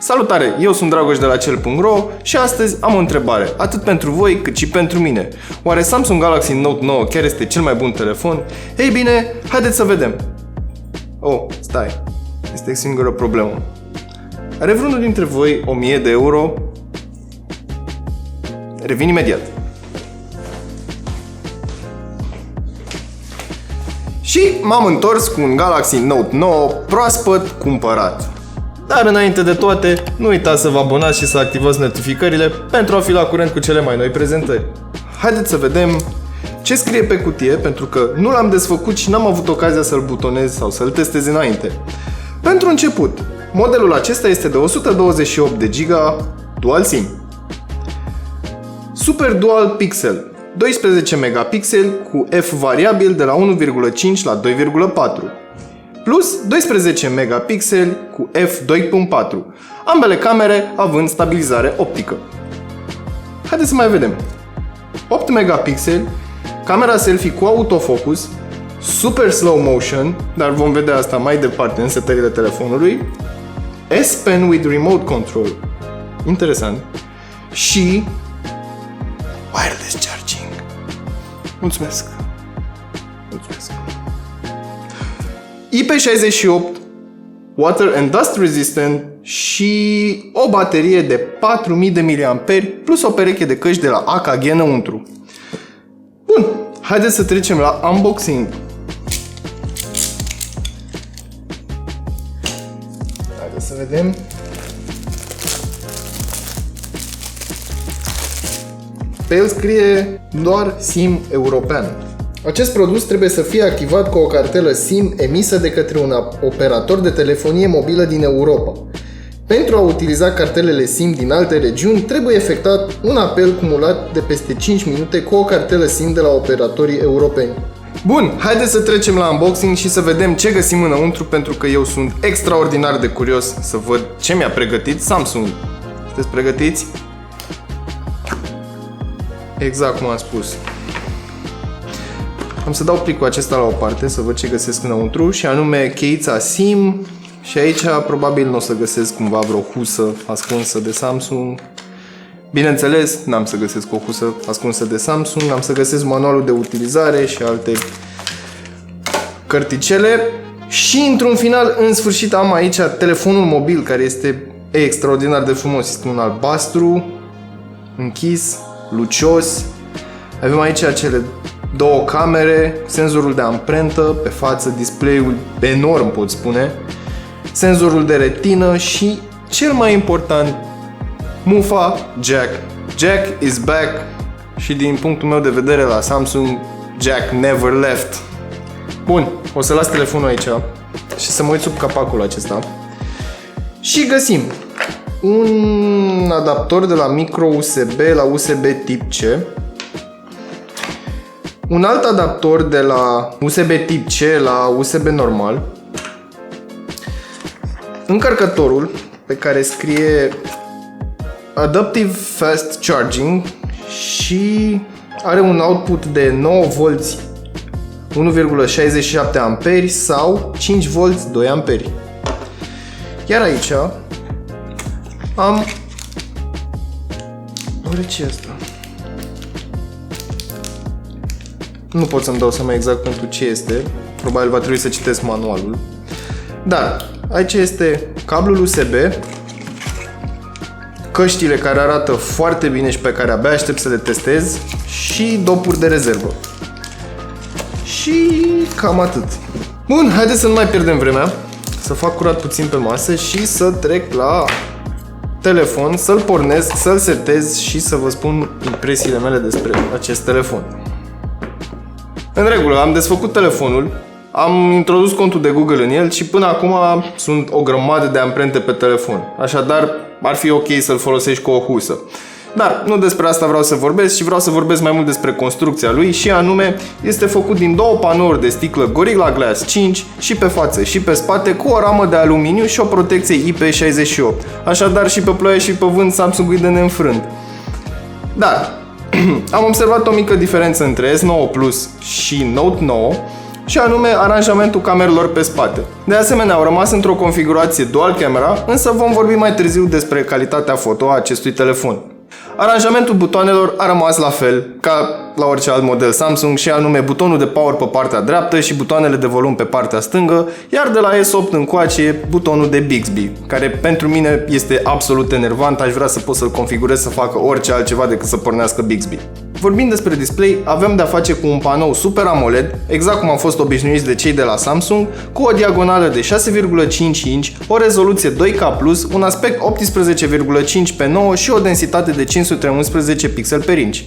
Salutare, eu sunt Dragoș de la Cel.ro și astăzi am o întrebare, atât pentru voi cât și pentru mine. Oare Samsung Galaxy Note 9 chiar este cel mai bun telefon? Ei bine, haideți să vedem. Oh, stai, este singura problemă. Are vreunul dintre voi 1000 de euro? Revin imediat. Și m-am întors cu un Galaxy Note 9 proaspăt cumpărat. Dar înainte de toate, nu uitați să vă abonați și să activați notificările pentru a fi la curent cu cele mai noi prezentări. Haideți să vedem ce scrie pe cutie, pentru că nu l-am desfăcut și n-am avut ocazia să-l butonez sau să-l testez înainte. Pentru început, modelul acesta este de 128 de GB Dual SIM. Super Dual Pixel, 12 megapixeli cu f variabil de la 1,5 la 2,4. Plus 12 megapixeli cu f2.4, ambele camere având stabilizare optică. Haideți să mai vedem. 8 megapixeli, camera selfie cu autofocus, super slow motion, dar vom vedea asta mai departe în setările telefonului, S Pen with remote control, interesant, și wireless charging. Mulțumesc! IP68, water and dust resistant și o baterie de 4000 de mAh plus o pereche de căști de la AKG înăuntru. Bun, haideți să trecem la unboxing. Haideți să vedem. Pe el scrie doar SIM european. Acest produs trebuie să fie activat cu o cartelă SIM emisă de către un operator de telefonie mobilă din Europa. Pentru a utiliza cartelele SIM din alte regiuni, trebuie efectuat un apel cumulat de peste 5 minute cu o cartelă SIM de la operatorii europeni. Bun, haideți să trecem la unboxing și să vedem ce găsim înăuntru, pentru că eu sunt extraordinar de curios să văd ce mi-a pregătit Samsung. Sunteți pregătiți? Exact cum am spus. Am să dau plicul acesta la o parte să văd ce găsesc înăuntru, și anume cheița SIM, și aici probabil nu o să găsesc cumva vreo husă ascunsă de Samsung. Bineînțeles, n-am să găsesc o husă ascunsă de Samsung, am să găsesc manualul de utilizare și alte cărticele. Și într-un final, în sfârșit, am aici telefonul mobil, care este extraordinar de frumos. Este un albastru închis, lucios. Avem aici cele două camere, senzorul de amprentă pe față, display-ul enorm, pot spune, senzorul de retină și, cel mai important, mufa jack. Jack is back și, din punctul meu de vedere, la Samsung, Jack never left. Bun, o să las telefonul aici și să mă uit sub capacul acesta. Și găsim un adaptor de la micro USB la USB tip C, un alt adaptor de la USB tip C la USB normal, încărcătorul pe care scrie Adaptive Fast Charging și are un output de 9V 1,67 A sau 5V 2 A. Iar aici am... Oare ce e asta? Nu pot să-mi dau seama exact pentru ce este. Probabil va trebui să citesc manualul. Dar aici este cablul USB, căștile care arată foarte bine și pe care abia aștept să le testez, și dopuri de rezervă. Și cam atât. Bun, haideți să nu mai pierdem vremea, să fac curat puțin pe masă și să trec la telefon, să-l pornesc, să-l setez și să vă spun impresiile mele despre acest telefon. În regulă, am desfăcut telefonul, am introdus contul de Google în el și până acum sunt o grămadă de amprente pe telefon. Așadar, ar fi ok să-l folosești cu o husă. Dar nu despre asta vreau să vorbesc, ci vreau să vorbesc mai mult despre construcția lui, și anume, este făcut din două panouri de sticlă Gorilla Glass 5 și pe față și pe spate, cu o ramă de aluminiu și o protecție IP68. Așadar, și pe ploaie și pe vânt Samsung e de neînfrânt. Dar am observat o mică diferență între S9 Plus și Note 9. și anume aranjamentul camerelor pe spate. De asemenea, au rămas într-o configurație dual camera, însă vom vorbi mai târziu despre calitatea foto a acestui telefon. Aranjamentul butoanelor a rămas la fel ca la orice alt model Samsung și anume butonul de power pe partea dreaptă și butoanele de volum pe partea stângă, iar de la S8 încoace butonul de Bixby, care pentru mine este absolut enervant, aș vrea să pot să-l configurez să facă orice altceva decât să pornească Bixby. Vorbind despre display, avem de-a face cu un panou Super AMOLED, exact cum am fost obișnuiți de cei de la Samsung, cu o diagonală de 6,5 inch, o rezoluție 2K+, un aspect 18,5 pe 9 și o densitate de 511 pixel per inch.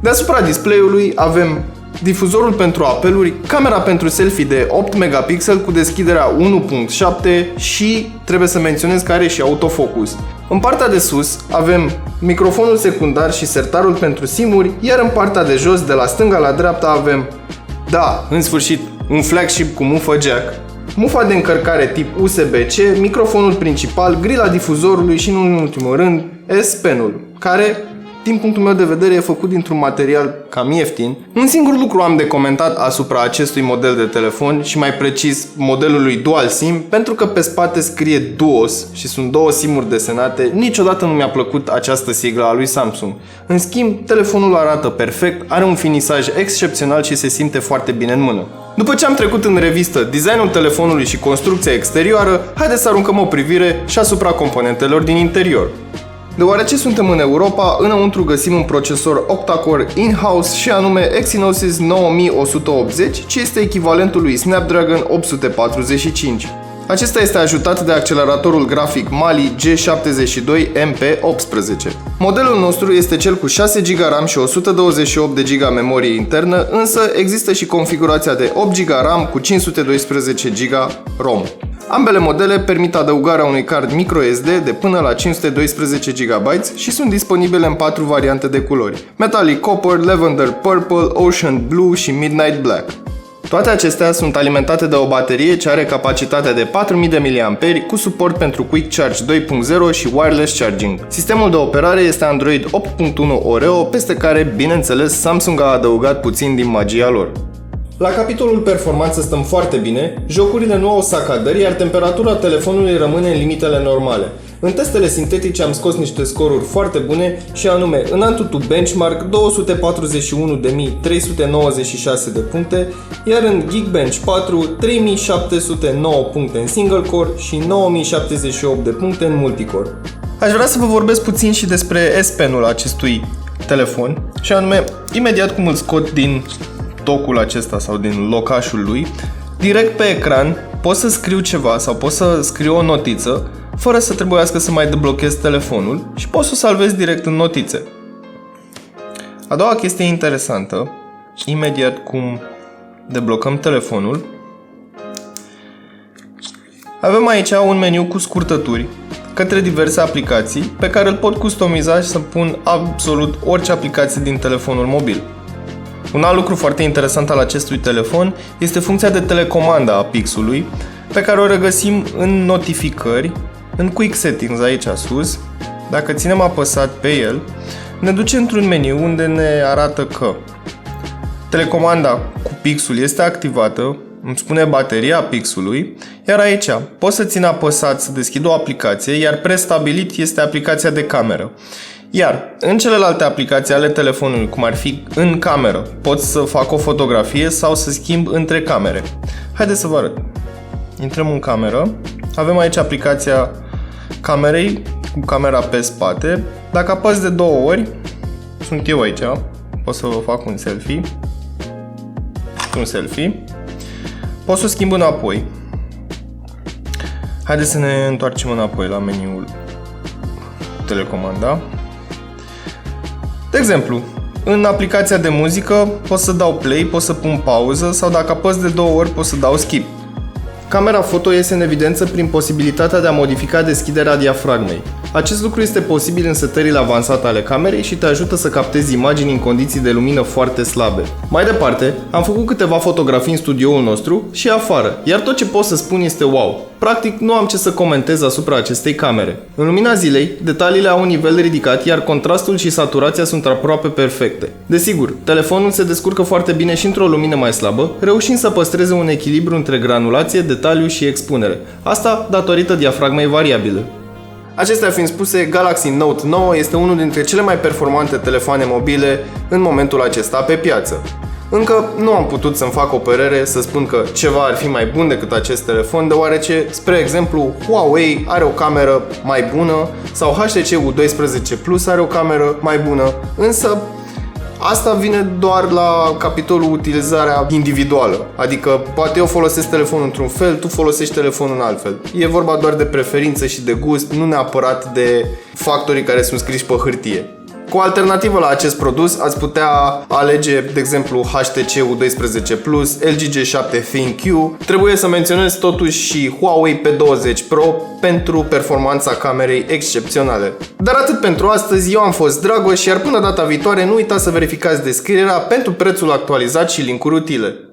Deasupra display-ului avem difuzorul pentru apeluri, camera pentru selfie de 8 megapixel cu deschiderea 1.7 și trebuie să menționez că are și autofocus. În partea de sus avem microfonul secundar și sertarul pentru SIM-uri, iar în partea de jos, de la stânga la dreapta, avem, da, în sfârșit, un flagship cu mufă jack, mufa de încărcare tip USB-C, microfonul principal, grila difuzorului și, în ultimul rând, S-Pen-ul, care, din punctul meu de vedere, e făcut dintr-un material cam ieftin. Un singur lucru am de comentat asupra acestui model de telefon și mai precis modelului Dual SIM, pentru că pe spate scrie Duos și sunt două SIM-uri desenate. Niciodată nu mi-a plăcut această siglă a lui Samsung. În schimb, telefonul arată perfect, are un finisaj excepțional și se simte foarte bine în mână. După ce am trecut în revistă designul telefonului și construcția exterioară, haideți să aruncăm o privire și asupra componentelor din interior. Deoarece suntem în Europa, înăuntru găsim un procesor octa-core in-house și anume Exynos 9180, ce este echivalentul lui Snapdragon 845. Acesta este ajutat de acceleratorul grafic Mali G72 MP18. Modelul nostru este cel cu 6 GB RAM și 128 de GB memorie internă, însă există și configurația de 8 GB RAM cu 512 GB ROM. Ambele modele permit adăugarea unui card microSD de până la 512 GB și sunt disponibile în 4 variante de culori: Metallic Copper, Lavender Purple, Ocean Blue și Midnight Black. Toate acestea sunt alimentate de o baterie ce are capacitatea de 4000 de mAh cu suport pentru Quick Charge 2.0 și Wireless Charging. Sistemul de operare este Android 8.1 Oreo, peste care, bineînțeles, Samsung a adăugat puțin din magia lor. La capitolul performanță stăm foarte bine, jocurile nu au sacadări, iar temperatura telefonului rămâne în limitele normale. În testele sintetice am scos niște scoruri foarte bune și anume în AnTuTu Benchmark 241.396 de puncte, iar în Geekbench 4 3709 puncte în single core și 9078 de puncte în multicore. Aș vrea să vă vorbesc puțin și despre S-Pen-ul acestui telefon și anume imediat cum îl scot din tocul acesta sau din locașul lui, direct pe ecran pot să scriu ceva sau pot să scriu o notiță fără să trebuiască să mai deblochez telefonul și pot să o salvez direct în notițe. A doua chestie interesantă, imediat cum deblocăm telefonul, avem aici un meniu cu scurtături către diverse aplicații pe care îl pot customiza și să pun absolut orice aplicație din telefonul mobil. Un alt lucru foarte interesant al acestui telefon este funcția de telecomandă a pixului, pe care o regăsim în notificări, în Quick Settings aici sus. Dacă ținem apăsat pe el, ne duce într-un meniu unde ne arată că telecomanda cu pixul este activată, îmi spune bateria pixului, iar aici pot să țin apăsat să deschid o aplicație, iar prestabilit este aplicația de cameră. Iar în celelalte aplicații ale telefonului, cum ar fi în cameră, pot să fac o fotografie sau să schimb între camere. Haideți să vă arăt. Intrăm în cameră, avem aici aplicația camerei cu camera pe spate. Dacă apăs de 2 ori, sunt eu aici, pot să vă fac un selfie. Pot să o schimb înapoi. Haideți să ne întoarcem înapoi la meniul telecomanda. De exemplu, în aplicația de muzică pot să dau play, pot să pun pauză sau dacă apăs de 2 ori pot să dau skip. Camera foto iese în evidență prin posibilitatea de a modifica deschiderea diafragmei. Acest lucru este posibil în setările avansate ale camerei și te ajută să captezi imagini în condiții de lumină foarte slabe. Mai departe, am făcut câteva fotografii în studioul nostru și afară, iar tot ce pot să spun este wow. Practic, nu am ce să comentez asupra acestei camere. În lumina zilei, detaliile au un nivel ridicat, iar contrastul și saturația sunt aproape perfecte. Desigur, telefonul se descurcă foarte bine și într-o lumină mai slabă, reușind să păstreze un echilibru între granulație, detaliu și expunere. Asta datorită diafragmei variabile. Acestea fiind spuse, Galaxy Note 9 este unul dintre cele mai performante telefoane mobile în momentul acesta pe piață. Încă nu am putut să-mi fac o părere să spun că ceva ar fi mai bun decât acest telefon, deoarece, spre exemplu, Huawei are o cameră mai bună sau HTC U12 Plus are o cameră mai bună, însă asta vine doar la capitolul utilizarea individuală, adică poate eu folosesc telefonul într-un fel, tu folosești telefonul în alt fel. E vorba doar de preferință și de gust, nu neapărat de factorii care sunt scriși pe hârtie. Cu alternativă la acest produs ați putea alege, de exemplu, HTC U12 Plus, LG G7 ThinQ. Trebuie să menționez totuși și Huawei P20 Pro pentru performanța camerei excepționale. Dar atât pentru astăzi, eu am fost Dragoș, iar până data viitoare nu uitați să verificați descrierea pentru prețul actualizat și linkuri utile.